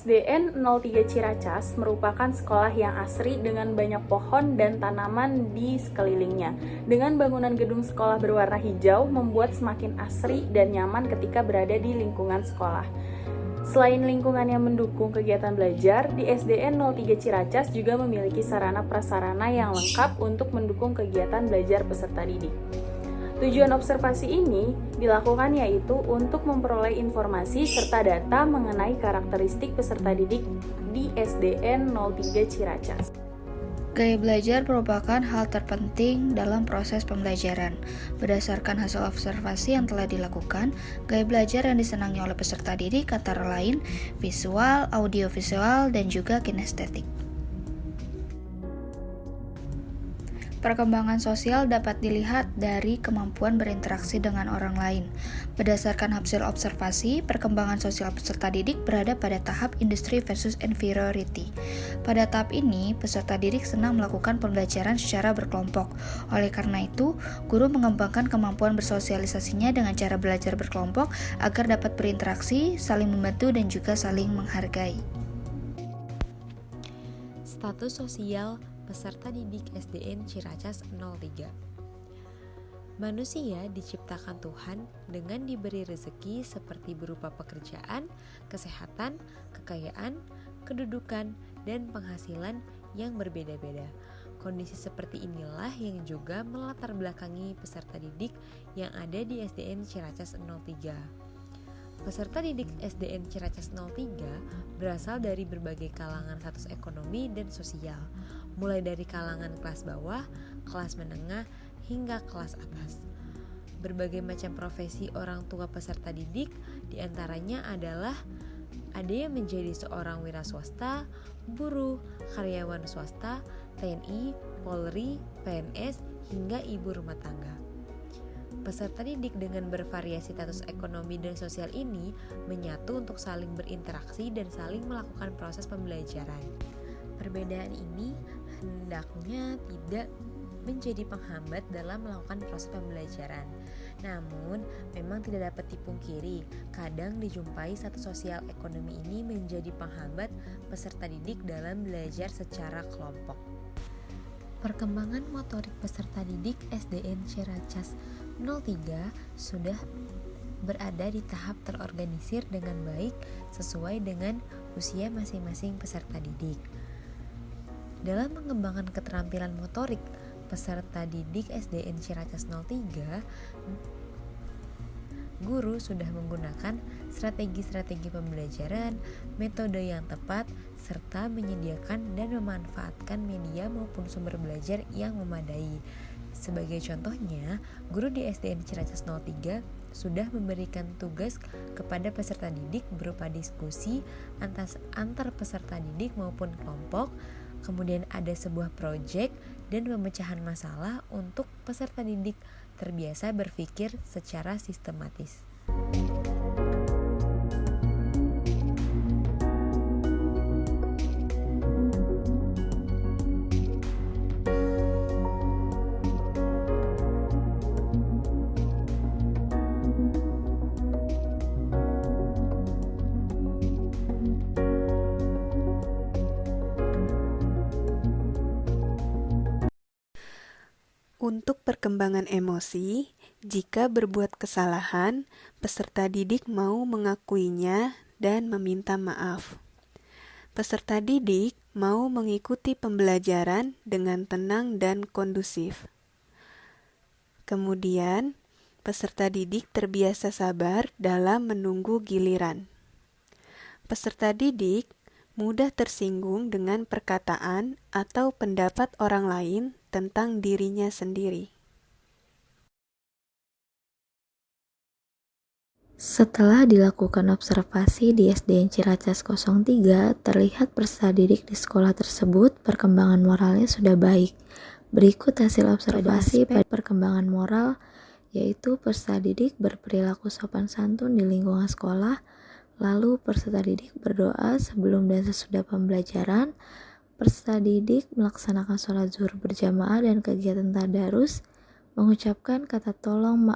SDN 03 Ciracas merupakan sekolah yang asri dengan banyak pohon dan tanaman di sekelilingnya. Dengan bangunan gedung sekolah berwarna hijau membuat semakin asri dan nyaman ketika berada di lingkungan sekolah. Selain lingkungan yang mendukung kegiatan belajar, di SDN 03 Ciracas juga memiliki sarana prasarana yang lengkap untuk mendukung kegiatan belajar peserta didik. Tujuan observasi ini dilakukan yaitu untuk memperoleh informasi serta data mengenai karakteristik peserta didik di SDN 03 Ciracas. Gaya belajar merupakan hal terpenting dalam proses pembelajaran. Berdasarkan hasil observasi yang telah dilakukan, gaya belajar yang disenangi oleh peserta didik antara lain visual, audiovisual, dan juga kinestetik. Perkembangan sosial dapat dilihat dari kemampuan berinteraksi dengan orang lain. Berdasarkan hasil observasi, perkembangan sosial peserta didik berada pada tahap industry versus inferiority. Pada tahap ini, peserta didik senang melakukan pembelajaran secara berkelompok. Oleh karena itu, guru mengembangkan kemampuan bersosialisasinya dengan cara belajar berkelompok agar dapat berinteraksi, saling membantu, dan juga saling menghargai. Status sosial peserta didik SDN Ciracas 03. Manusia diciptakan Tuhan dengan diberi rezeki seperti berupa pekerjaan, kesehatan, kekayaan, kedudukan, dan penghasilan yang berbeda-beda. Kondisi seperti inilah yang juga melatar belakangi peserta didik yang ada di SDN Ciracas 03. Peserta didik SDN Ciracas 03 berasal dari berbagai kalangan status ekonomi dan sosial, mulai dari kalangan kelas bawah, kelas menengah, hingga kelas atas. Berbagai macam profesi orang tua peserta didik diantaranya adalah ada yang menjadi seorang wira swasta, buruh, karyawan swasta, TNI, Polri, PNS, hingga ibu rumah tangga. Peserta didik dengan bervariasi status ekonomi dan sosial ini menyatu untuk saling berinteraksi dan saling melakukan proses pembelajaran. Perbedaan ini hendaknya tidak menjadi penghambat dalam melakukan proses pembelajaran. Namun, memang tidak dapat dipungkiri, kadang dijumpai status sosial ekonomi ini menjadi penghambat peserta didik dalam belajar secara kelompok. Perkembangan motorik peserta didik SDN Ciracas 03 sudah berada di tahap terorganisir dengan baik sesuai dengan usia masing-masing peserta didik. Dalam mengembangkan keterampilan motorik peserta didik SDN Ciracas 03, guru sudah menggunakan strategi-strategi pembelajaran, metode yang tepat, serta menyediakan dan memanfaatkan media maupun sumber belajar yang memadai. Sebagai contohnya, guru di SDN Ciracas 03 sudah memberikan tugas kepada peserta didik berupa diskusi antar peserta didik maupun kelompok, kemudian ada sebuah proyek dan pemecahan masalah untuk peserta didik terbiasa berpikir secara sistematis. Untuk perkembangan emosi, jika berbuat kesalahan, peserta didik mau mengakuinya dan meminta maaf. Peserta didik mau mengikuti pembelajaran dengan tenang dan kondusif. Kemudian, peserta didik terbiasa sabar dalam menunggu giliran. Peserta didik mudah tersinggung dengan perkataan atau pendapat orang lain tentang dirinya sendiri. Setelah dilakukan observasi di SDN Ciracas 03, terlihat peserta didik di sekolah tersebut perkembangan moralnya sudah baik. Berikut hasil observasi pada perkembangan moral, yaitu peserta didik berperilaku sopan santun di lingkungan sekolah, lalu peserta didik berdoa sebelum dan sesudah pembelajaran, peserta didik melaksanakan sholat zuhur berjamaah dan kegiatan tadarus, mengucapkan kata tolong